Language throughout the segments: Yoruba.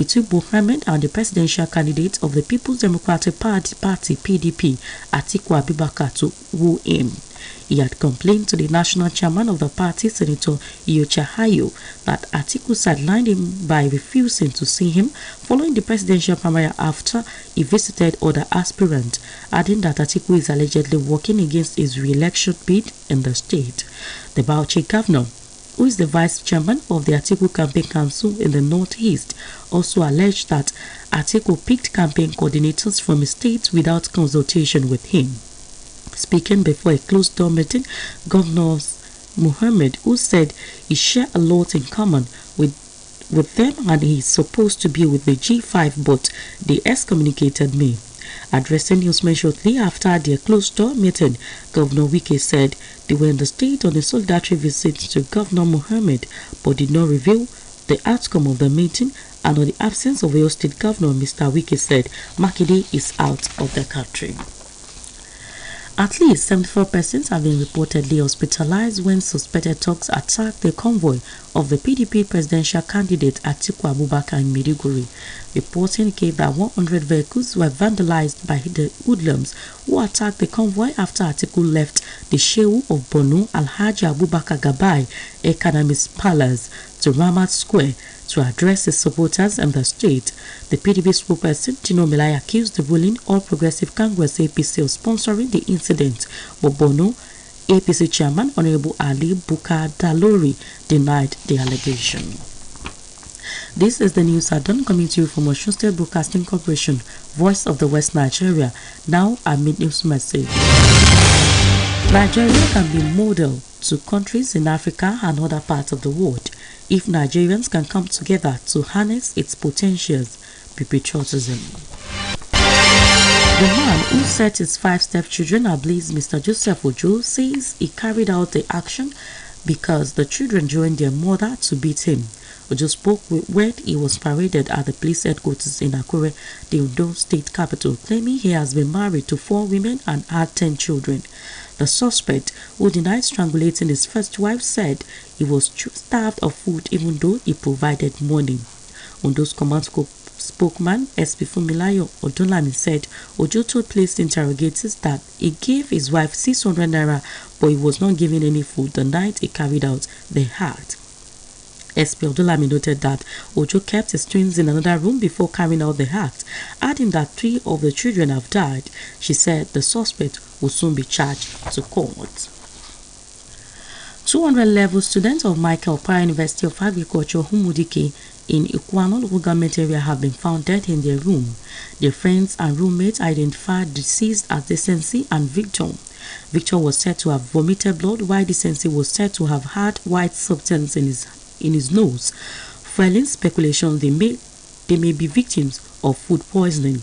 between Mohammed and the presidential candidate of the People's Democratic Party (PDP), Atiku Abubakar, to woo him. He had complained to the national chairman of the party, Senator Iyorchia Ayu, that Atiku sidelined him by refusing to see him following the presidential primary after he visited other aspirants, adding that Atiku is allegedly working against his re-election bid in the state. The Bauchi governor, who is the vice chairman of the Atiku Campaign Council in the Northeast, also alleged that Atiku picked campaign coordinators from his state without consultation with him. Speaking before a closed-door meeting, Governor Mohammed, who said he shared a lot in common with them and he is supposed to be with the G5, but they excommunicated me. Addressing newsmen shortly after their closed-door meeting, Governor Wike said they were in the state on a solidarity visit to Governor Mohammed, but did not reveal the outcome of the meeting. And on the absence of Oyo State Governor, Mr. Wike said Makinde is out of the country. At least 74 persons have been reportedly hospitalized when suspected thugs attacked the convoy of the PDP presidential candidate Atiku Abubakar in Maiduguri. Reports indicate that 100 vehicles were vandalized by the hoodlums who attacked the convoy after Atiku left the Shehu of Borno Alhaji Abubakar Gabai Economist Palace to Ramat Square to address his supporters in the state. The PDP spokesperson Tino Melai accused the ruling All Progressive Congress APC of sponsoring the incident, but Borno APC chairman Honorable Ali Bukar Dalori denied the allegation. This is the news at dawn, coming to you from Osun State Broadcasting Corporation, Voice of the West Nigeria. Now, our mid-news message. Nigeria can be model to countries in Africa and other parts of the world if Nigerians can come together to harness its potentials. Patriotism. The man who set his 5 stepchildren ablaze, Mr. Joseph Ojo, says he carried out the action because the children joined their mother to beat him. Ojo spoke when he was paraded at the police headquarters in Akure, the Ondo state capital, claiming he has been married to 4 women and had 10 children. The suspect, who denied strangulating his first wife, said he was starved of food even though he provided money. Ondo's command spokesman, SP Fumilayo Odolami, said Ojo told police interrogators that he gave his wife 600 naira, but he was not given any food the night he carried out the act. SP Odolami noted that Ojo kept his twins in another room before carrying out the act, adding that 3 of the children have died. She said the suspect will soon be charged to court. 200-level students of Michael Opara University of Agriculture, Humudike, in Ikwano local government area have been found dead in their room. Their friends and roommates identified deceased as Decency and Victor. Victor was said to have vomited blood, while Decency was said to have had white substance in his nose. Fueling speculation they may be victims of food poisoning.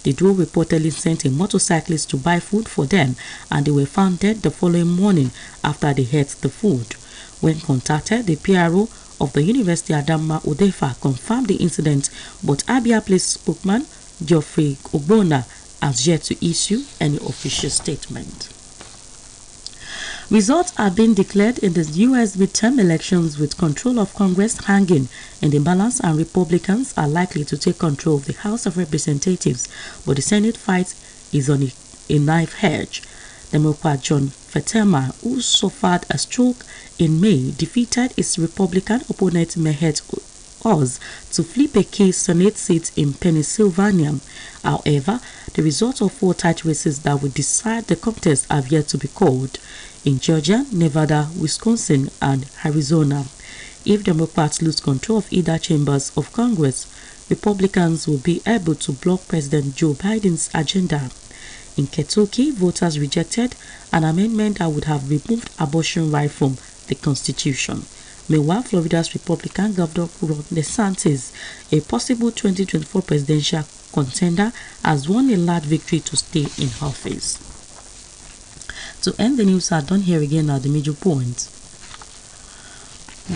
The duo reportedly sent a motorcyclist to buy food for them, and they were found dead the following morning after they ate the food. When contacted, the PRO of the University Adama Odefa confirmed the incident, but Abia Place spokesman Geoffrey Ogbonna has yet to issue any official statement. Results are being declared in the U.S. midterm elections with control of Congress hanging in the balance, and Republicans are likely to take control of the House of Representatives, but the Senate fight is on a knife edge. Democrat John Fetema, who suffered a stroke in May, defeated his Republican opponent Mehmet Oz to flip a key Senate seat in Pennsylvania. However, the results of 4 tight races that will decide the contest have yet to be called in Georgia, Nevada, Wisconsin, and Arizona. If Democrats lose control of either chambers of Congress, Republicans will be able to block President Joe Biden's agenda. In Kentucky, voters rejected an amendment that would have removed abortion right from the Constitution. Meanwhile, Florida's Republican Governor Ron DeSantis, a possible 2024 presidential contender, has won a large victory to stay in office. To end the news, are done here again at the major points.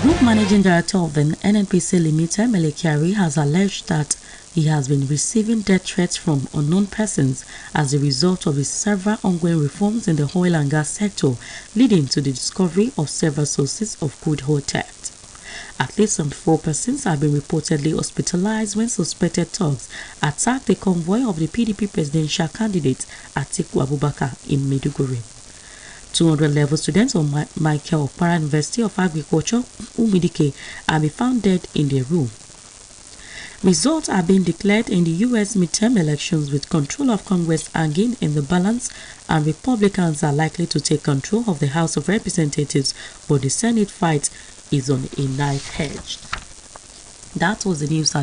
Group Managing Director of the NNPC Limited, Mele Kyari, has alleged that he has been receiving death threats from unknown persons as a result of his several ongoing reforms in the oil and gas sector, leading to the discovery of several sources of crude oil theft. At least 74 persons have been reportedly hospitalized when suspected thugs attacked the convoy of the PDP presidential candidate Atiku Abubakar in Maiduguri. 200-level students of Michael Okpara University of Agriculture, Umidike, have been found dead in their room. Results are being declared in the U.S. midterm elections with control of Congress hanging in the balance, and Republicans are likely to take control of the House of Representatives, but the Senate fight is on a knife edge. That was the news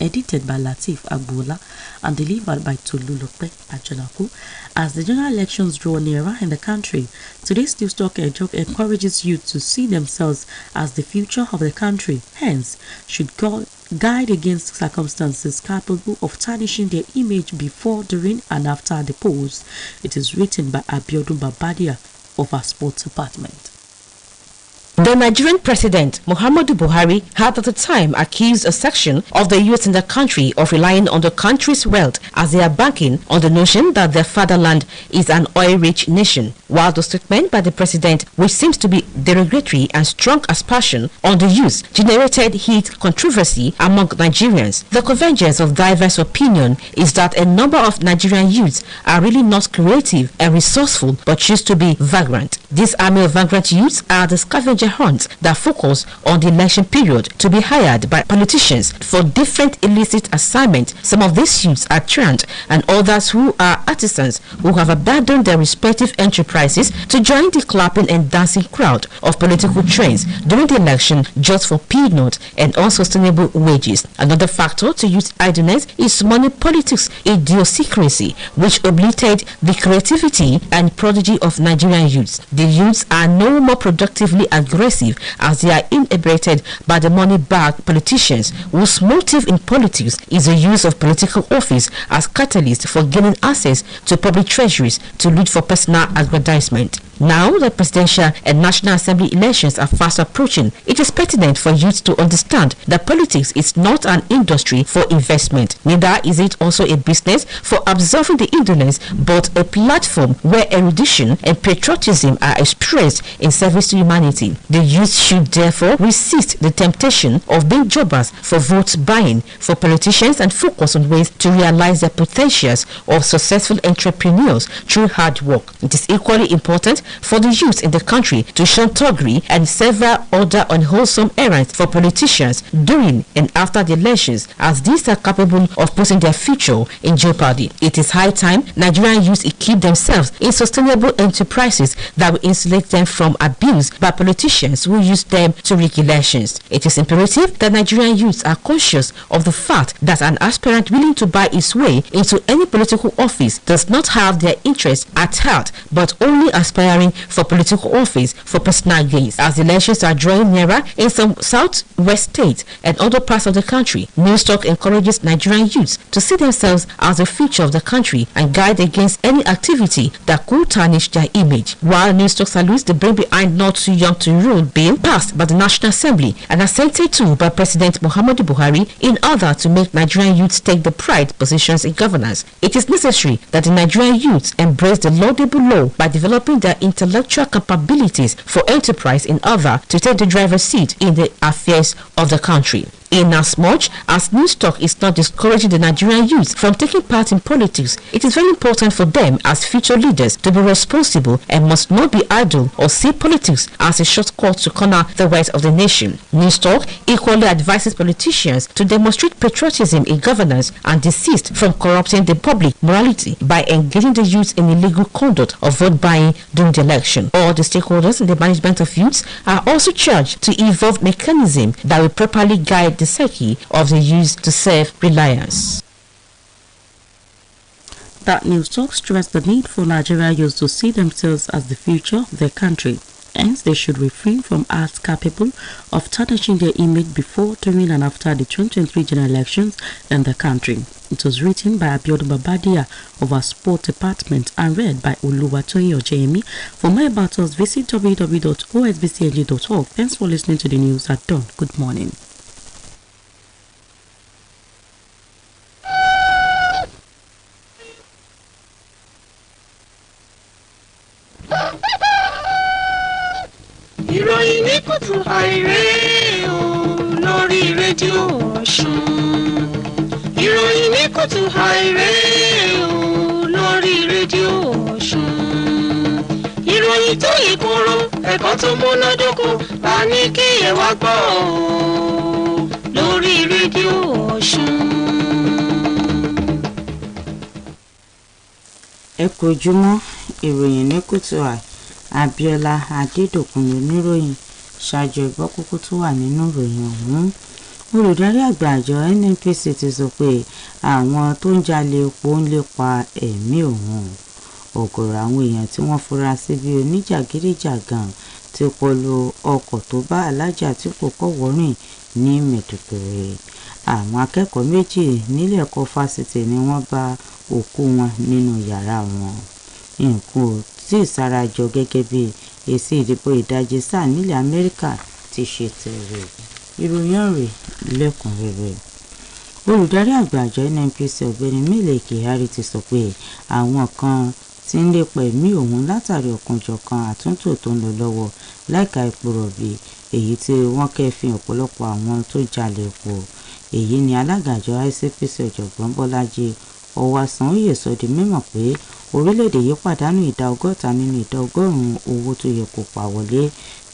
edited by Latif Agbola and delivered by Tolulope Ajanaku. As the general elections draw nearer in the country, today's news talk encourages youth to see themselves as the future of the country, hence should guide against circumstances capable of tarnishing their image before, during and after the polls. It is written by Abiodun Babadia of our sports department. The Nigerian president, Muhammadu Buhari, had at the time accused a section of the youth in the country of relying on the country's wealth as they are banking on the notion that their fatherland is an oil-rich nation. While the statement by the president, which seems to be derogatory and strong aspersion on the youth, generated heat controversy among Nigerians, the convergence of diverse opinion is that a number of Nigerian youths are really not creative and resourceful but choose to be vagrant. This army of vagrant youths are the scavenger hunts that focus on the election period to be hired by politicians for different illicit assignments. Some of these youths are trained and others who are artisans who have abandoned their respective enterprises to join the clapping and dancing crowd of political trains during the election just for peanuts and unsustainable wages. Another factor to youth idleness is money politics idiosyncrasy, which obliterated the creativity and prodigy of Nigerian youths. The youths are no more productively aggressive as they are inebriated by the money-bagged politicians whose motive in politics is the use of political office as catalyst for gaining access to public treasuries to loot for personal aggrandizement. Now that presidential and national assembly elections are fast approaching, it is pertinent for youth to understand that politics is not an industry for investment. Neither is it also a business for absorbing the indolence, but a platform where erudition and patriotism are expressed in service to humanity. The youth should therefore resist the temptation of being jobbers for vote buying for politicians and focus on ways to realize their potentials of successful entrepreneurs through hard work. It is equally important for the youth in the country to shun thuggery and several other unwholesome errands for politicians during and after the elections, as these are capable of putting their future in jeopardy. It is high time Nigerian youth equip themselves in sustainable enterprises that will insulate them from abuse by politicians who use them to rig elections. It is imperative that Nigerian youths are conscious of the fact that an aspirant willing to buy his way into any political office does not have their interests at heart, but only aspiring for political office for personal gains. As elections are drawing nearer in some southwest states and other parts of the country, Newstalk encourages Nigerian youths to see themselves as the future of the country and guide against any activity that could tarnish their image. While Newstalk salutes the Bring Behind Not Too Young to Rule bill passed by the National Assembly and assented to by President Muhammadu Buhari in order to make Nigerian youths take the pride positions in governance, it is necessary that the Nigerian youths embrace the laudable law by developing their intellectual capabilities for enterprise in order to take the driver's seat in the affairs of the country. Inasmuch as Newstalk is not discouraging the Nigerian youth from taking part in politics, it is very important for them as future leaders to be responsible and must not be idle or see politics as a shortcut to corner the rights of the nation. Newstalk equally advises politicians to demonstrate patriotism in governance and desist from corrupting the public morality by engaging the youth in illegal conduct of vote buying during the election. All the stakeholders in the management of youths are also charged to evolve mechanisms that will properly guide the psyche of the youth to self-reliance. That Newstalk stressed the need for Nigerian youth to see themselves as the future of their country. Hence, they should refrain from acts capable of tarnishing their image before, during and after the 2023 general elections in the country. It was written by Abiodun Babadia of our sport department and read by Oluwatoyin Ojemi. For more about us, visit www.osbcng.org. Thanks for listening to the news at dawn. Good morning. ìròyìn ní kùtù àìrè rédíò Ọ̀ṣun. Ìròyìn ní kùtù àìrè o lórí rédíò Ọ̀ṣun. Ìròyìn tó yẹ kóró, ẹ̀kọ́ tó múnádóko, ta ní kí ẹ wá gbọ́ o lórí rédíò Ọ̀ṣun. Ẹ kú ojúmọ́, ìròyìn ní kùtù àì. Abíọ́lá Adédòkun oníròyìn. Ṣáájú ẹgbọ́ kókó tó wà nínú ìròyìn ọ̀hún. Olùdarí àgbà àjọ NNPC ti sọ pé àwọn tó ń jalè epo ń lépa ẹ̀mí òun. Ọ̀gọ̀rọ̀ àwọn èèyàn tí wọ́n fura sí bí oníjàgídíjàgan ti kọlu ọkọ̀ tó bá Aláàjì Àtíkù kọ́wọ́rìn ní Mẹ̀dùgùrì. Àwọn akẹ́kọ̀ọ́ méjì nílé ẹ̀kọ́ fásitì ni wọ́n bá òkú wọn nínú yàrá wọn. Nǹkan ò tí ì sarajọ gẹ́gẹ́ bí èsì ìdìbò ìdajì sáà nílẹ̀ Amẹ́ríkà ti ṣe tẹ̀rẹ̀. Ìròyìn ọ̀rẹ́ lẹ́kùnrẹ́rẹ́. Olùdarí àgbà àjọ NNPC ọ̀gbẹ́ni Mele Kyari ti sọ pé àwọn kan ti ń lépa ẹ̀mí òun látàrí ọ̀kanòjọ̀kan àtúntò tó ń lọ lọ́wọ́ láìka epo rọ̀bì, èyí tí wọ́n kẹ́fìn ọ̀pọ̀lọpọ̀ àwọn tó jalè epo. Èyí ni alága àjọ ICPC ọ̀jọ̀gbọ́n Bọ́lájí Ọwásànyè sọ di mímọ̀ pé orílẹ̀-èdè yìí pàdánù ìdá 60 nínú ìdá 100 owó tó yẹ kó pa wọlé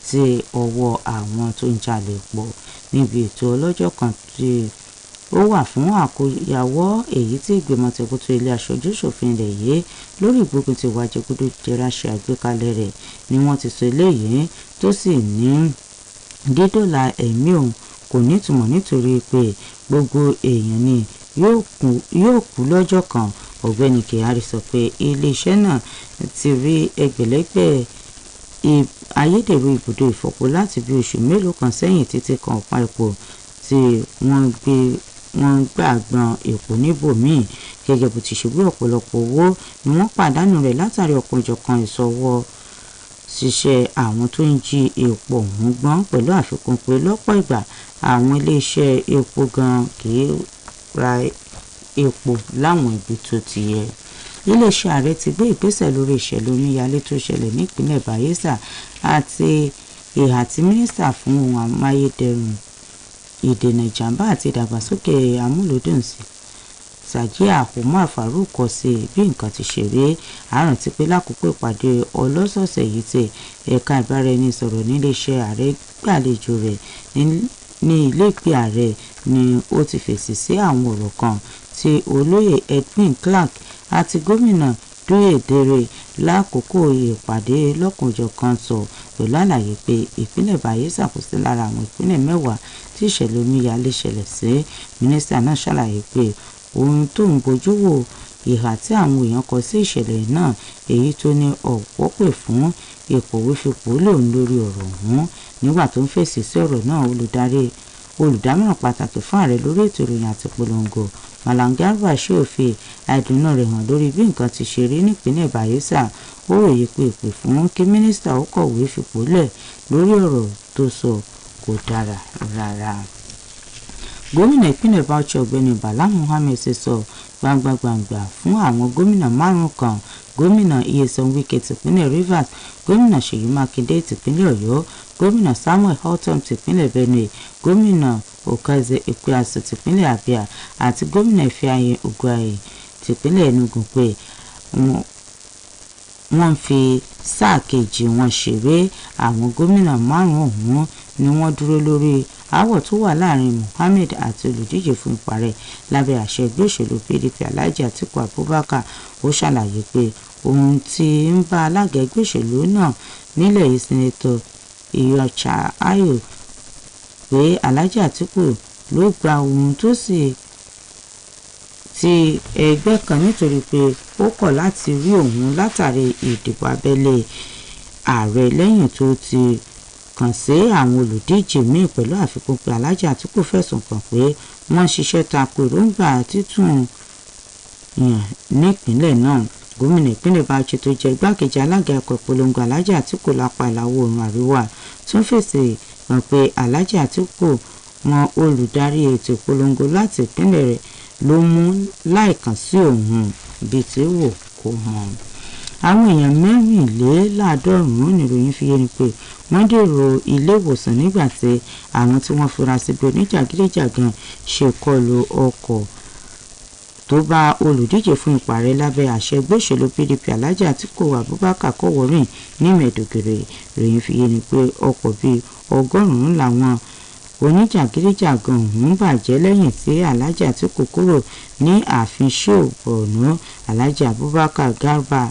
tí ọwọ́ àwọn tó ń jalè epo níbi ètò ọlọ́jọ́ kan tí ó wà fún àkóyawọ́ èyí tí ìgbìmọ̀ tẹ̀kútù ilé aṣojú-ṣòfin ilẹ̀ yìí lórí ìgbógun ti ìwà jẹgúdújẹrá ṣe àgbékalẹ̀ rẹ̀ ni wọ́n ti sọ eléyìí tó sì ní dídòlà ẹ̀mí òun kò nítumọ̀ nítorí pé gbogbo èèyàn ni yóò kú lọ́jọ́ kan. Ọ̀gbẹ́ni Kyari sọ pé iléeṣẹ́ náà ti rí ẹgbẹ̀lẹ́gbẹ̀ ayédèrú ibùdó ìfọpo láti bí oṣù mélòó kan sẹ́yìn títí kan ọ̀pá epo tí wọ́n gbà gbọn epo níbòmíì. Gẹ́gẹ́ bó ti ṣe wí, ọ̀pọ̀lọpọ̀ owó ni wọ́n pàdánù rẹ̀ látàrí ọ̀kanòjọ̀kan ìṣọwọ́ ṣiṣẹ́ àwọn tó ń jí epo ọ̀hún gbọ́n, pẹ̀lú àfikún pé lọ́pọ̀ ìgbà àwọn iléeṣẹ́ epo gan kì í ra epo láwọn ibi tó ti yẹ. Iléeṣẹ́ ààrẹ ti gbé ìgbésẹ̀ lórí ìṣẹ̀lẹ̀ omíyalé tó ṣẹlẹ̀ nípínlẹ̀ Bayelsa àti ìhà tí mínísítà fún ohun amáyédẹrùn, ìdènà ìjàmbá àti ìdàgbàsókè amúlòdùn sí Sàjíà Umar Farouk kọ sí bí nǹkan ti ṣe rí. Àrántí pé lákòókò ìpàdé ọlọ́sọ̀ọ̀sẹ̀ yìí tí ẹ̀ka ìbáraẹnisọ̀rọ̀ níléeṣẹ́ ààrẹ gbàlejò rẹ̀ ní ilé ìgbé ààrẹ ni ó ti fèsì sí àwọn ọ̀rọ̀ kan tí olóyè Edwin Clark àti gómìnà Dúyèdèrè lákòókò ìpàdé lọ́kànjọ̀kan sọ, pẹ̀lú àlàyé pé ìpínlẹ̀ Bayelsa kò sí lára àwọn ìpínlẹ̀ 10 tí ìṣẹ̀lẹ̀ omíyalé ṣẹlẹ̀ sí. Mínísítà náà ṣàlàyé pé ohun tó ń bójú wò ìhà tí àwọn èèyàn kọ sí ìṣẹ̀lẹ̀ náà, èyí tó ní ọ̀pọ̀ pè fún ìpòwéfipò lòun lórí ọ̀rọ̀ ọ̀hún. Nígbà tó ń fèsì sí ọ̀rọ̀ náà, olùdámọ̀ràn pàtàkì fún ààrẹ lórí ètò ìròyìn àti polongo Malam Garba Shehu fi àìdùnnú rẹ̀ hàn lórí bí nǹkan ti ṣe rí nípínlẹ̀ Bayelsa. Ó ròyè pé ìpè fún kí mínísítà ó kọ̀wé fipò lẹ̀ lórí ọ̀rọ̀ tó sọ kò dára rárá. Gómìnà ìpínlẹ̀ Bauchi ọ̀gbẹ́ni Bala Muhammed ṣe sọ gbangbangba fún àwọn gómìnà 5 kan: gómìnà Nyesom Wike tìpínlẹ̀ Rivers, gómìnà Ṣèyí Mákindé tìpínlẹ̀ Ọ̀yọ́, gómìnà Samuel Ortom tìpínlẹ̀ Benue, gómìnà Okaeze Ikpeazu tìpínlẹ̀ Abia àti gómìnà Ifeanyi Ugwuanyi tìpínlẹ̀ Enugu pé wọ́n fi sáà kejì wọn ṣeré. Àwọn gómìnà 5 ọ̀hún ni wọ́n dúró lórí aáwọ̀ tó wà láàrin Muhammed àti olùdíje fún ipò ààrẹ lábẹ́ àṣẹ ẹgbẹ́ òṣèlú PDP Alhaji Atiku Abubakar. Ó ṣàlàyé pé ohun tí ń bá alága ẹgbẹ́ òṣèlú náà nílẹ̀ yìí Sẹ́nẹ́tọ̀ Iyorchia Ayu pé Alhaji Atiku ló gba ohun tó sì ti ẹgbẹ́ kan nítorí pé ó kọ̀ láti rí òun látàrí ìdìbò abẹ́lé ààrẹ lẹ́yìn tó ti kàn sí àwọn olùdíje míì, pẹ̀lú àfikún pé Alhaji Atiku fẹ̀sùn kàn pé wọ́n ń ṣiṣẹ́ tako èròǹgbà títún yàn nípínlẹ̀ náà. Gómìnà ìpínlẹ̀ Bauchi tó jẹ́ igbákejì alága ẹ̀kọ́ ìpolongo Alhaji Atiku lápá ìlà oòrùn àríwá tún fèsì hàn pé Alhaji Atiku wọn olùdarí ètò ìpolongo láti ìpínlẹ̀ rẹ̀ ló mú láìkàn sí òun bíi tí wò kó mọ̀. àwọn èèyàn mẹ́rìnléláàádọ́rùn-ún níròyìn fi yé ni pé wọ́n dèrò ilé ìwòsàn nígbà tí àwọn tí wọ́n fura sí bí oníjàgídíjàgan ṣe kọlu ọkọ̀ tó bá olùdíje fún ipò ààrẹ lábẹ́ àṣẹ ẹgbẹ́ òṣèlú PDP Alhaji Atiku Abubakar kọ́wọ́rìn ní Maiduguri. ìròyìn fi yé ni pé ọkọ̀ bíi 100 làwọn oníjàgídíjàgan ọ̀hún bàjẹ́ lẹ́yìn tí Alhaji Atiku kúrò ní ààfin Shehu Borno Alhaji Abubakar Garba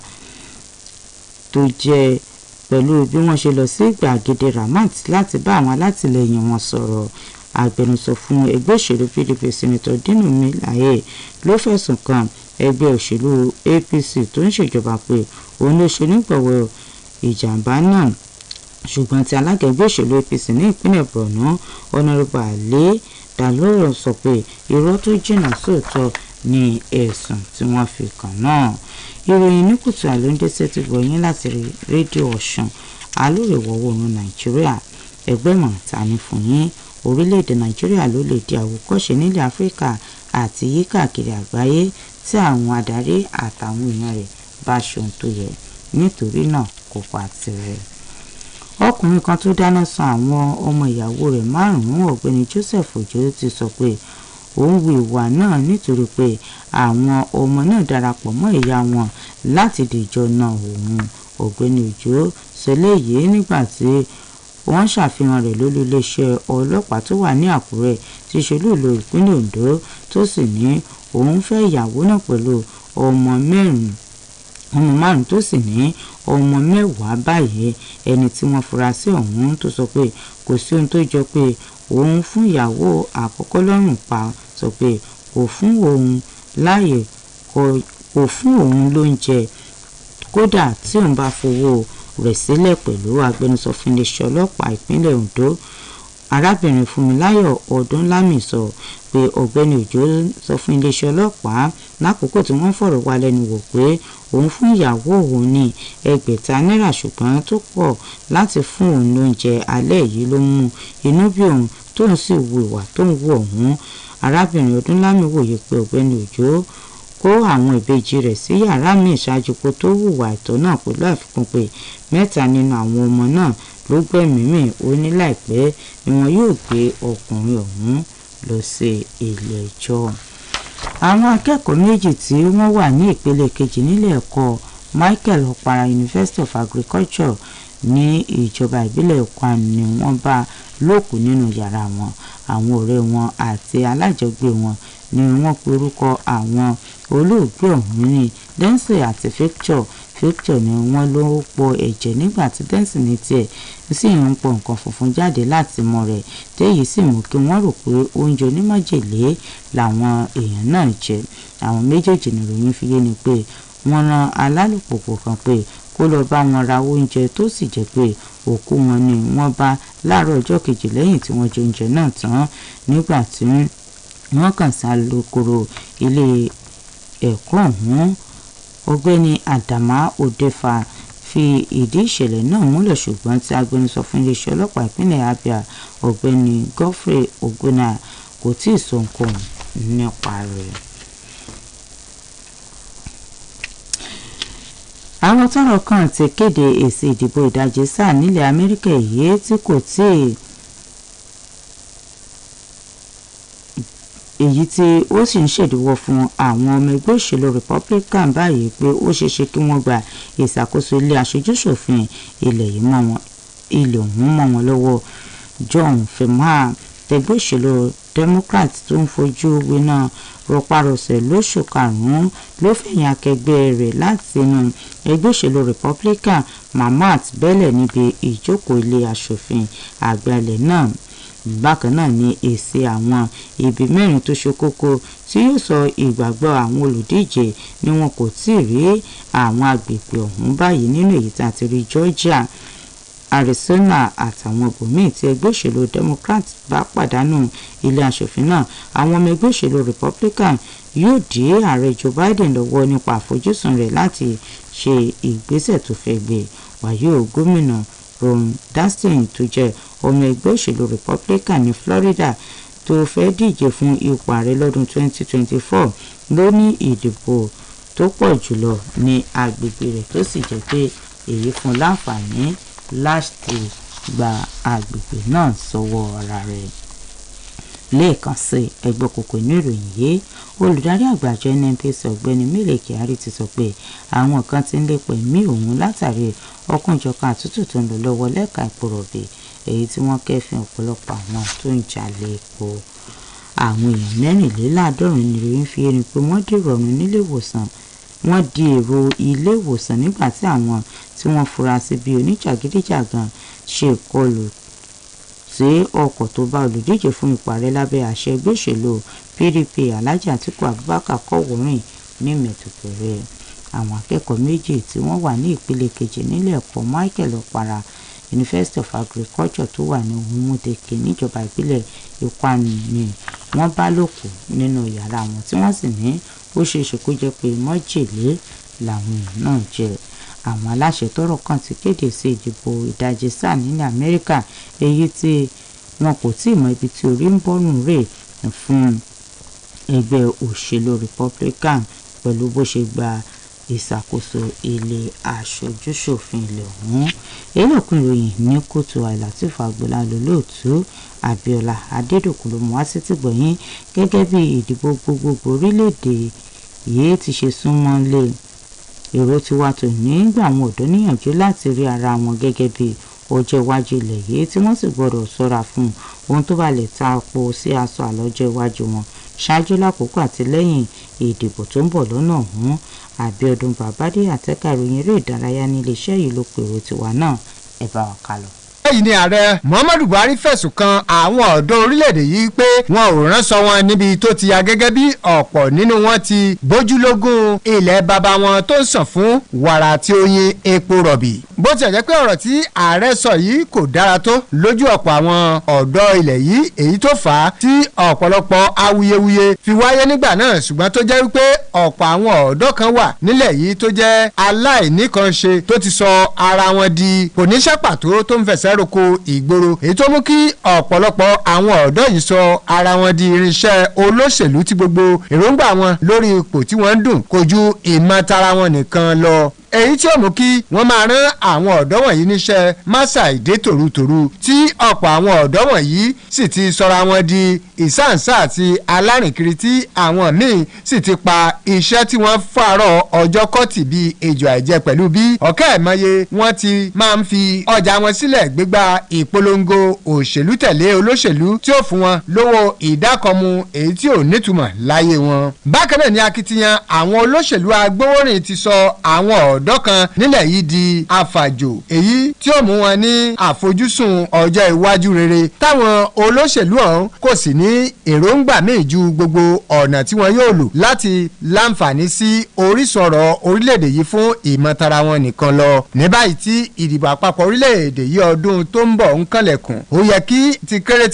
tó jẹ́ pẹ̀lú bí wọ́n ṣe lọ sí gbàgede Ramat láti bá àwọn alátìlẹyìn wọn sọ̀rọ̀. agbẹnusọ fún ẹgbẹ́ òṣèlú PDP Sẹ́nitọ̀ Dino Melaye ló fẹ̀sùn kan ẹgbẹ́ òṣèlú APC tó ń ṣèjọba pé òun ló ṣe onígbọ̀wọ́ ìjàmbá náà, ṣùgbọ́n tí alága ẹgbẹ́ òṣèlú APC ní ìpínlẹ̀ Borno Honorable Ali Daloro sọ pé irọ́ tó jìnnà sóòótọ́ ni ẹ̀sùn tí wọ́n fi kàn náà. ìròyìn ní kùtù àlóńdẹ́sẹ̀ ti gbọ̀yìn láti rédíò Ọ̀ṣun alórèwọ̀wọ̀run Nàìjíríà. ẹgbẹ́mọ̀ ta ni fún yín orílẹ̀-èdè Nàìjíríà ló lè di àwòkọ́ṣe nílẹ̀ Áfíríkà àti yíkáàkiri àgbáyé tí àwọn adarí àtàwọn èèyàn rẹ̀ bá ṣohun tó yẹ, nítorí náà kò pa tirẹ̀. ọkùnrin kan tó dáná sun àwọn ọmọ ìyàwó rẹ̀ 5 ọ̀gbẹ́ni Joseph Ojo ti sọ pé òun wu ìwà náà nítorí pé àwọn ọmọ náà darapọ̀ mọ́ ìyá wọn láti dìjọ náà òun. ọ̀gbẹ́ni Ojo sọ léyìí nígbà tí wọ́n ṣàfihàn rẹ̀ lólú iléeṣẹ́ ọlọ́pàá tó wà ní Àkúrẹ́ tí ṣolúìlú ìpínlẹ̀ Ondo tó sì ní òun fẹ́ ìyàwó náà pẹ̀lú ọmọ 5 tó sì ní ọmọ 10 báyìí. ẹni tí wọ́n fura sí ọ̀hún tó sọ pé kò sí ohun tó jọ pé òun fún ìyàwó àkọ́kọ́ lọ́rùn pa sọ pé kò fún òun láàyè kò fún òun lóúnjẹ kódà tí òun bá fowó rẹ̀ sílẹ̀ pẹ̀lú. agbẹnusọ fún iléeṣẹ́ ọlọ́pàá ìpínlẹ̀ Ondo arábìnrin Fúnmiláyọ̀ Ọdúnlámì sọ pé ọ̀gbẹ́ni Òjó sọ fún iléeṣẹ́ ọlọ́pàá lákòókò tí wọ́n fọ̀rọ̀ wá lẹ́nu wò pé òun fún ìyàwó òun ní 600 náírà ṣùgbọ́n tó pọ̀ láti fún òun lóúnjẹ alẹ́ yìí ló mú inú bí òun tóun sì wu ìwà tó ń wù ọ̀hún. arábìnrin Ọdúnlámì wòye pé ọ̀gbẹ́ni Òjó kó àwọn ìbejì rẹ̀ sí yàrá míì ṣáájú kó tó hùwà àìtọ́ náà pẹ̀lú àfikún pé 3 nínú àwọn ọmọ náà ló gbẹ̀mí ó ní láìpẹ́ ni wọn yóò gbé ọkùnrin ọ̀hún lọ sí ilé ẹjọ́. àwọn akẹ́kọ̀ọ́ méjì tí wọ́n wà ní ìpele kejì nílé ẹ̀kọ́ Michael Okpara University of Agriculture ní ìjọba ìbílẹ̀ Okwa ni wọ́n bá lókù nínú yàrá wọn. àwọn ọ̀rẹ́ wọn àti alájọgbé wọn ni wọ́n pe orúkọ àwọn olóògbé ọ̀hún ní Dense àti Victor ni wọ́n ló pọ̀ ẹ̀jẹ̀ nígbà tí Dense ní tiẹ̀ sì ń pọ̀ nǹkan funfun jáde láti mọ́ rẹ̀ téyìí sì mú kí wọ́n rò pé oúnjẹ onímájèlé làwọn èèyàn náà jẹ. àwọn méjèèjì nìròyìn fi yé ni pé wọ́n rán alálùpùpù kan pé kó lọ bá wọn ra oúnjẹ tó sì jẹ́ pé òkú wọn ni wọ́n bá láàárọ̀ ọjọ́ kejì lẹ́yìn tí wọ́n jẹ oúnjẹ náà tán. nígbà tí wọ́n kàn sá lókòrò ilé ẹ̀kọ́ ọ̀hún ọ̀gbẹ́ni Àdàmá Òdefa fi ìdí ìṣẹ̀lẹ̀ náà múlẹ̀ ṣùgbọ́n tí agbẹnusọ fún iléeṣẹ́ ọlọ́pàá ìpínlẹ̀ Abia ọ̀gbẹ́ni Godfrey Ogbonna kò tí ì sọ nǹkan nípa rẹ̀. àwọn tọ́rọ̀ kàn ti kéde èsì ìdìbò ìdajì sáà nílẹ̀ Amẹ́ríkà èyí tí kò èyí tí ó sì ń ṣèdíwọ́ fún àwọn ọmọ ẹgbẹ́ òṣèlú Republican báyìí pé ó ṣeéṣe kí wọ́n gba ìṣàkóso ilé aṣojú-ṣòfin ilẹ̀ ọ̀hún mọ́ wọn lọ́wọ́. John Fehmer tẹgbẹ́ òṣèlú Democrat tó ń fojú winá rọpárọsẹ̀ lóṣù karùn-ún ló fẹ̀yìn akẹgbẹ́ rẹ̀ láti inú ẹgbẹ́ òṣèlú Republican Mahmoud Bello níbi ìjókòó ilé aṣòfin àgbà ilẹ̀ náà. bákan náà ni èsì àwọn ibi 4 tó ṣe kókó tí yóò sọ ìgbàgbọ́ àwọn olùdíje ni wọn kò tí ì rí àwọn agbègbè ọ̀hún báyìí nínú èyí tí a ti rí Georgia, Arizona àtàwọn ibòmíì tí ẹgbẹ́ òṣèlú Democrat bá pàdánù ilé aṣòfin náà. àwọn ọmọ ẹgbẹ́ òṣèlú Republican yóò dí ààrẹ Joe Biden lọ́wọ́ nípa àfojúsùn rẹ̀ láti ṣe ìgbésẹ̀ tó fẹ́ gbé. wàyí o gómìnà Ron DeSantis tó jẹ́ ọmọ ẹgbẹ́ òṣèlú Republican ní Florida tó fẹ́ díje fún ipò ààrẹ lọ́dún 2024 ló ní ìdìbò tó pọ̀ jùlọ ní agbègbè rẹ̀ tó sì jẹ́ pé èyí fún láǹfààní láti gba agbègbè náà sọ́wọ́ ara rẹ̀. lẹ́ẹ̀kan sí ẹgbẹ́ òkùnkùn inú ìròyìn yìí olùdarí àgbà àjọ NNPC ọ̀gbẹ́ni Mele Kyari ti sọ pé àwọn kan ti ń lépa ẹ̀mí òun látàrí ọ̀kanòjọ̀kan àtúntò tó ń lọ lọ́wọ́ lẹ́ka epo rọ̀bì èyí tí wọ́n kẹ́fìn ọ̀pọ̀lọpọ̀ àwọn tó ń jalè epo. àwọn èèyàn 24 ni ìròyìn fi erin pé wọ́n dèrò ọ̀run nílé ìwòsàn wọ́n di èrò ilé ìwòsàn nígbà tí àwọn tí wọ́n fura sí bí oníjàgídíjàgan ṣe kọlù sí ọkọ̀ tó bá olùdíje fún ipò ààrẹ lábẹ́ àṣẹ ẹgbẹ́ òṣèlú PDP Alhaji Atiku Abubakar kọ́wọ́rìn ní mẹ̀tùpẹ̀rẹ̀. àwọn akẹ́kọ̀ọ́ méjì tí wọ́n wà ní ìpele kejì nílé ẹ̀kọ́ Michael Okpara University of Agriculture tó wà ní Umudeke níjọba ìbílẹ̀ Ìkwánu ni wọ́n bá lòkù nínú yàrá wọn tí wọ́n sì ní ó ṣeéṣe kó jẹ́ pé májèlé làwọn èèyàn náà jẹ. àwọn aláṣẹ tọ́rọ̀ kàn ti kéde sí ìdìbò ìdajì sáà nílẹ̀ Amẹ́ríkà èyí tí wọn kò tí ì mọ ibi tí orí ń bọ́nù rè fún ẹgbẹ́ òṣèlú Republican pẹ̀lú bó ṣe gba ìṣàkóso ilé aṣojú-ṣòfin ilẹ̀ ọ̀hún. èlòkùn ìròyìn ní kóòtù àìlàtìfù àgbọ̀lá lólóòtú Abíọ́lá Adédòkun ló mú wá sí tìgbọ̀yìn gẹ́gẹ́ bí ìdìbò gbogbogbò orílẹ̀-èdè yìí ti ṣe súnmọ́ lé èrò tiwa tò nígbà àwọn ọ̀dọ́ níyànjú láti rí ara wọn gẹ́gẹ́ bí ọjọ́ iwájú ilẹ̀ yìí tí wọ́n sì gbọ́dọ̀ ṣọ́ra fún ohun tó bá lè ta àpò sí aṣọ àlọ́jọ́ iwájú wọn ṣáájú lákòókò àti lẹ́yìn ìdìbò tó ń bọ̀ lọ́nà ọ̀hún. Àbíọ́dún Bàbádé àtẹ́ka ìròyìn eré ìdárayá ní iléeṣẹ́ yìí ló pèrò tiwa náà ẹ bá wa kálọ. Báyìí ni ààrẹ Muhammadu Buhari fẹ̀sùn kan àwọn ọ̀dọ́ orílẹ̀-èdè yìí pé wọn ò ránṣọ wọn níbi tó ti ya gẹ́gẹ́ bí ọ̀pọ̀ nínú wọn ti bójúlógún ilẹ̀ baba wọn tó ń sàn fún wàrà àti oyin epo rọ̀bì. bó ti jẹ́ pé ọ̀rọ̀ tí ààrẹ sọ yìí kò dára tó lójú ọ̀pọ̀ àwọn ọ̀dọ́ ilẹ̀ yìí èyí tó fà á tí ọ̀pọ̀lọpọ̀ awuyewuye fi wáyé nígbà náà ṣùgbọ́n tó jẹ́ wípé ọ̀pọ̀ àwọn ọ̀dọ́ kan wà nílẹ̀ yìí tó jẹ́ aláìníkanṣe tó ti sọ ara wọn di oníṣẹ́ pàtó tó ń fẹsẹ̀ roko ìgboro èyí tó mú kí ọ̀pọ̀lọpọ̀ àwọn ọ̀dọ́ yìí sọ ara wọn di irinṣẹ́ olóṣèlú tí gbogbo èròǹgbà wọn lórí ipò tí wọ́n ń dùn kò ju ìmọ̀tara wọn nìkan lọ. èyí tí ó mú kí wọ́n máa rán àwọn ọ̀dọ́ wọ̀nyí níṣẹ́ máṣà ìdé tòrutòru tí ọ̀pọ̀ àwọn ọ̀dọ́ wọ̀nyí sì ti sọra wọn di ìsáǹsá àti alárìnkiri tí àwọn míì sì ti pa iṣẹ́ tí wọ́n fàárọ̀ ọjọ́ kọ́tì bíi ejò àìjẹ pẹ̀lú bí ọ̀kẹ́ ẹ̀mọye wọ́n ti máa ń fi ọjà wọn sílẹ̀ gbégbá ìpolongo òṣèlú tẹ̀lé olóṣèlú tí ó fún wọn lówó ìdákọ̀mu èyí tí ò nítumọ̀ láyé wọn. bákan náà ni akitiyan àwọn olóṣèlú agbówórin ti sọ àwọn ọ̀dọ́ kan nílẹ̀ yìí di afàjò èyí tí ó mú wọn ní àfojúsùn ọjọ́ iwájú rere táwọn olóṣèlú ọ̀hún kò sì ní èròǹgbà míì ju gbogbo ọ̀nà tí wọn yóò lò láti láǹfààní sí orísun ọ̀rọ̀ orílẹ̀-èdè yìí fún ìmọ̀tara wọn nìkan lọ. ní báyìí tí ìdìbò àpapọ̀ orílẹ̀-èdè yìí ọdún tó ń bọ̀ ń kànlẹ̀kùn ó yẹ kí tìkéré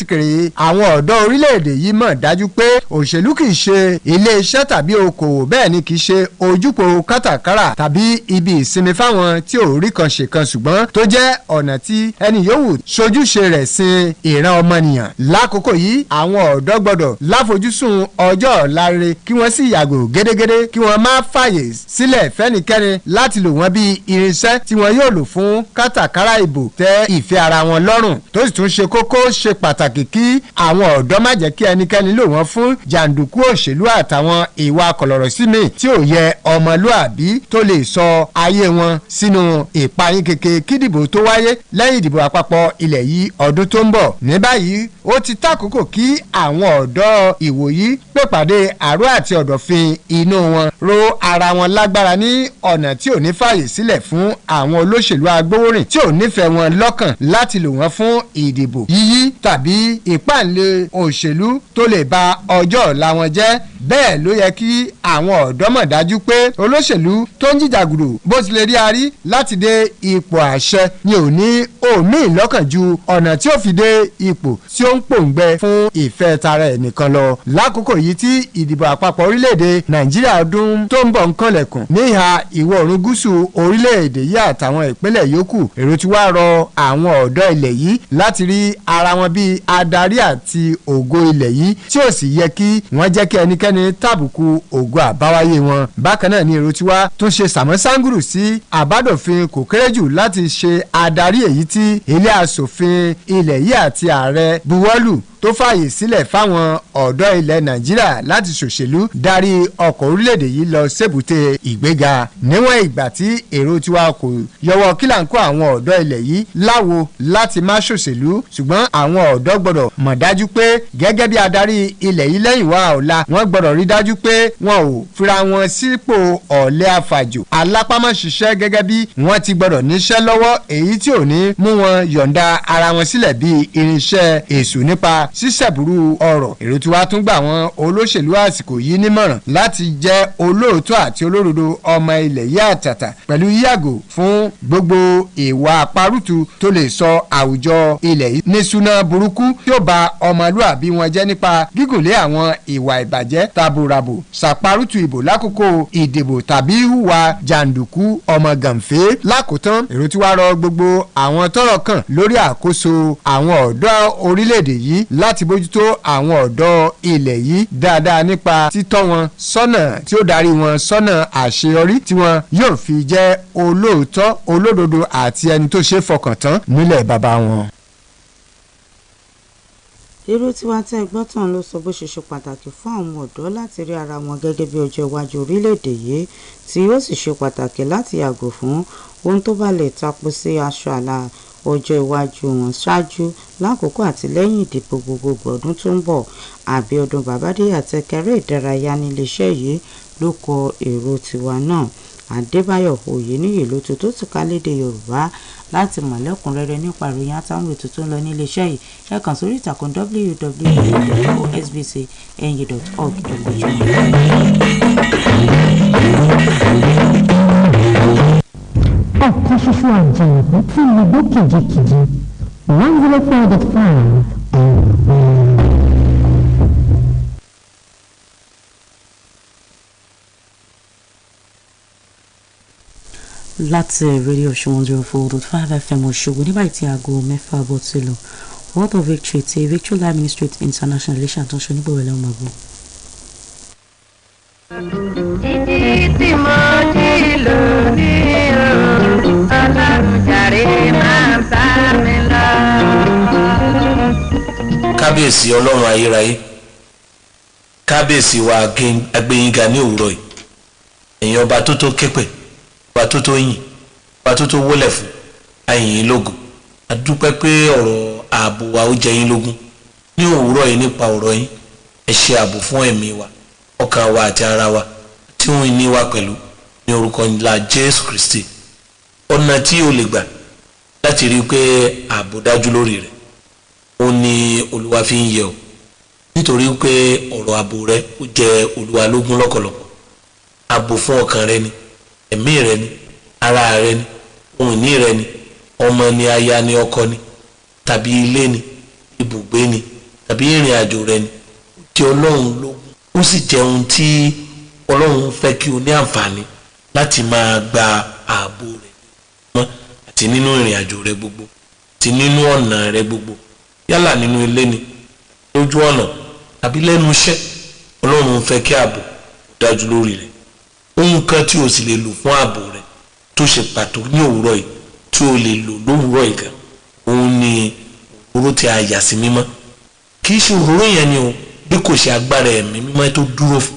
àwọn ọ̀dọ́ orílẹ̀-èdè yìí mọ̀ dájú pé òṣèlú kì í ṣe ilé-iṣẹ́ tàbí okòwò bẹ́ẹ̀ ni kì í ṣe ojúpò kátàkárà tàbí ibi ìsinmi fáwọn tí ò rí kan ṣe kan ṣùgbọ́n tó jẹ́ ọ̀nà tí ẹni yòówù sojúṣe rẹ̀ sin ìran ọmọnìyàn. lákòókò yìí àwọn ọ̀dọ́ gbọ́dọ̀ láfojúsùn ọjọ́ ọ̀la rere kí wọ́n sì yàgò gédégédé kí wọ́n má fààyè sílẹ̀ fẹ́nikẹ́ni láti lò wọ́n bí irinṣẹ́ tí wọ́n yóò lò fún kátàkárà ìbò tẹ́ ìfẹ́ ara wọn lọ́rùn tó sì tún ṣe kókó ṣe pàtàkì kí àwọn ọ̀dọ́ má jẹ́ kí ẹnikẹ́ni lò wọ́n fún jàǹdùkú òṣèlú àtàwọn ìwà kọ̀lọ̀rọ̀sí míì tí ò yẹ ọmọlúàbí tó lè sọ ayé wọn sínú ìpayín keke kídìbò tó wáyé lẹ́yìn ìdìbò àpapọ̀ ilẹ̀ yìí ọdún tó ń bọ̀. ní báyìí ó ti tàkókò kí àwọn ọ̀dọ́ ìwòyí pèpàdé àrò àti ọ̀dọ̀fin inú wọn ro ara wọn lágbára ní ọ̀nà tí ò ní fààyè sílẹ̀ fún àwọn olóṣèlú agbówórìn tí ò nífẹ̀ẹ́ wọn lọ́kàn láti lò wọ́n fún ìdìbò yíyí tàbí ìpàǹlẹ̀ òṣèlú tó lè ba ọjọ́ ọ̀la wọn jẹ́. bẹ́ẹ̀ ló yẹ kí àwọn ọ̀dọ́ mọ̀ dájú pé olóṣèlú tó ń jìjàgùdù Buwọ́lù bó tilẹ̀ rí arí láti dé ipò àṣẹ ni ò ní òmíì lọ́kàn ju ọ̀nà tí ó fi dé ipò tí ó ń pòǹgbẹ fún ìfẹ́ tara ẹ̀ nìkan lọ. Lákòókò yìí tí ìdìbò àpapọ̀ orílẹ̀-èdè Nàìjíríà ọdún tó ń bọ̀ ń kànlẹ̀kùn ní ìhà ìwọ̀ oòrùn gúúsù orílẹ̀-èdè yìí àtàwọn ìpínlẹ̀ yòókù, èrò tí wàá rọ àwọn ọ̀dọ́ ilẹ̀ yìí láti rí ara wọn bíi adarí àti ògo ilẹ̀ yìí tí ó sì yẹ kí wọ́n jẹ́ kí ẹnikẹ́ni tàbùkù ògo àbáwáyé wọn. Bákan náà ni èrò tí wàá tún ṣe sàmọ́sángùrù sí àbádòfin kò kéré jù láti ṣe adarí èyí tí ilé aṣòfin ilẹ̀ yìí àti ààrẹ buwọ́lù tó fààyè sílẹ̀ fáwọn ọ̀dọ́ ilẹ̀ Nàìjíríà láti ṣòṣèlú darí ọkọ̀ orílẹ̀-èdè yìí lọ sébùté ìgbéga. Níwọ̀n ìgbà tí èrò tiwa kò yọwọ́ kílàńkó àwọn ọ̀dọ́ ilẹ̀ yìí láwo láti má ṣòṣèlú, ṣùgbọ́n àwọn ọ̀dọ́ gbọ́dọ̀ mọ̀ dájú pé gẹ́gẹ́ bí adarí ilẹ̀ yìí lẹ́yìn wá ọ̀la wọ́n gbọ́dọ̀ rí dájú pé wọn ò fira wọn sípò ọ̀lẹ afàjò alápámọ́ṣiṣẹ́ gẹ́gẹ́ bí wọ́n ti gbọ́dọ̀ níṣẹ́ lọ́wọ́ èyí tí ò ní mú wọn yọ̀ǹda ara wọn sílẹ̀ bí irinṣẹ́ èṣù nípa ṣíṣẹ̀bùrú ọ̀rọ̀. Èrò tí wàá tún gbà wọn olóṣèlú àsìkò yìí nímọ̀ràn láti jẹ́ olóòótọ́ àti olódodo ọmọ ilẹ̀ yìí àtàtà pẹ̀lú yíyàgò fún gbogbo ìwà àparùtù tó lè sọ àwùjọ ilẹ̀ yìí ní súná burúkú tí ó ba ọmọlúàbí wọn jẹ́ nípa gígùnlé àwọn ìwà ìbàjẹ́ taburabo ṣàparùtù ìbò lákòókò ìdìbò tàbí hùwà jàǹdùkú ọmọ gànfẹ́. Lákòótán èrò tí wàá rọ gbogbo àwọn tọ́rọ̀ kàn lórí àkóso àwọn ọ̀dọ́ orílẹ̀-èdè yìí láti bójútó àwọn ọ̀dọ́ ilẹ̀ yìí dáadáa nípa títọ́ wọn sọ́nà tí ó darí wọn sọ́nà àṣeyọrí tí wọn yóò fi jẹ́ olóòótọ́ olódodo àti ẹni tó ṣe fọkàn tán nílẹ̀ bàbá wọn. Irú tiwa tẹ́ gbọ́ tán ló sọ bó ṣe ṣe pàtàkì fún àwọn ọ̀dọ́ láti rí ara wọn gẹ́gẹ́ bí ọjọ́ iwájú orílẹ̀-èdè yìí tí ó sì ṣe pàtàkì láti yàgò fún ohun tó bá lè tapo sí aṣọ àlà ọjọ́ iwájú wọn ṣáájú lákòókò àti lẹ́yìn ìdìbò gbogbogbò ọdún tó ń bọ̀. Àbíọ́dún Bàbádé àtẹkẹrẹ ìdárayá níléeṣẹ́ yìí ló kọ èrò tiwa náà. Adébáyọ̀ Oyèníyì ló tó ti ká lédè Yorùbá. Láti mọ̀ lẹ́kùnrẹ́rẹ́ nípa ìròyìn àtàwọn ètò tó ń lọ níléeṣẹ́ yìí ẹ kàn sórí ìtàkùn www.osbcny.org. Ọ̀kan ṣoṣo àjàyẹ̀kú tí mo gbọ́ kìjikìji 104.5 láti rédíò Ọ̀ṣun 104.5 FM Òṣogbo nígbà tí aago mẹ́fà bọ́ ti lọ World of Victory ti Victory Life Ministry International ilé ṣàtúnṣe onígbòwẹ̀lẹ́ ọmọ àgbọ̀. tí mo ti lò ní ọlọ́run jàre máa bá mi lọ. Kábíyèsí ọlọ́run ayérayé, kábíyèsí wa agbẹ́yìnga ní òwúrọ̀ yìí, ẹ̀yin ọba tó tó képè, ọba tó tó yìn, ọba tó tó wólẹ̀ fún ayìnyín lógo. A dúpẹ́ pé ọ̀rọ̀ ààbò wa ó jẹ yín lógún ní òwúrọ̀ yìí. Nípa ọ̀rọ̀ yín ẹ ṣe ààbò fún ẹ̀mí wa, ọkàn wa àti ara wa tí wọ́n ní wa pẹ̀lú ní orúkọ ńlá Jésù Kristi. Ọ̀nà tí o lè gbà láti rí pé ààbò dájú lórí rẹ̀ ó ní Olúwa fi ń yẹ ọ́, nítorí pé ọ̀rọ̀ ààbò rẹ ó jẹ Olúwa lógún lọ́pọ̀lọpọ̀. Ààbò fún ọkàn rẹ ni, ẹ̀mí rẹ ni, ara rẹ ni, ohun ìní rẹ ni, ọmọ ni, aya ni, ọkọ ni, tàbí ilé ni, ibùgbé ni, tàbí ìrìn àjò rẹ ni, ó jẹ Ọlọ́run lógún. Ó sì jẹ ohun tí Ọlọ́run fẹ́ kí o ní àǹfààní láti máa gba ààbò rẹ̀ mọ́ àti nínú ìrìn àjò rẹ̀ gbogbo àti nínú ọ̀nà rẹ̀ gbogbo, yálà nínú ilé ni, lójú ọ̀nà tàbí lẹ́nu iṣẹ́. Ọlọ́run fẹ́ kí ààbò dájú lórí rẹ̀. Ohun kan tí o sì lè lò fún ààbò rẹ̀ tó ṣe pàtó ní òwúrọ̀ yìí tí o lè lò lówùúrọ̀ yìí gan, òun ni òróró tí a yà sí mímọ́. Kì í ṣe òróró yẹn ni o, bí kò ṣe agbára ẹ̀mí mímọ́ tó dúró fún.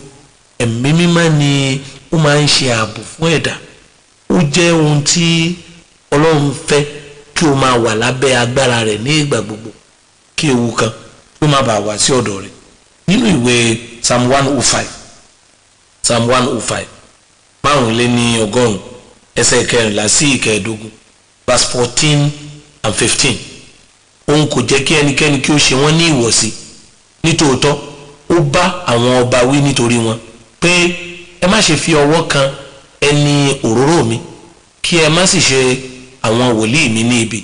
Ẹ̀mí mímọ́ ni ó máa ń ṣe ààbò fún ẹ̀dá. Ó jẹ́ ohun tí Ọlọ́run fẹ́ kí o máa wà lábẹ́ agbára rẹ̀ ní ìgbà gbogbo, kí ewu kan tó má bàa wá sí ọ̀dọ̀ rẹ̀. Nínú ìwé Psalm 105 márùnléní-ọgọ́rùn ẹsẹ̀ 14 sí 15 verse 14 and 15. Òun kò jẹ́ kí ẹnikẹ́ni kí ó ṣe wọ́n ní ìwọ̀sí. Nítòótọ́ ó bá àwọn ọba wí nítorí wọn pé ẹ má ṣe fi ọwọ́ kan ẹni òróró mi kí ẹ má sì ṣe àwọn wòlíì mi ní ibi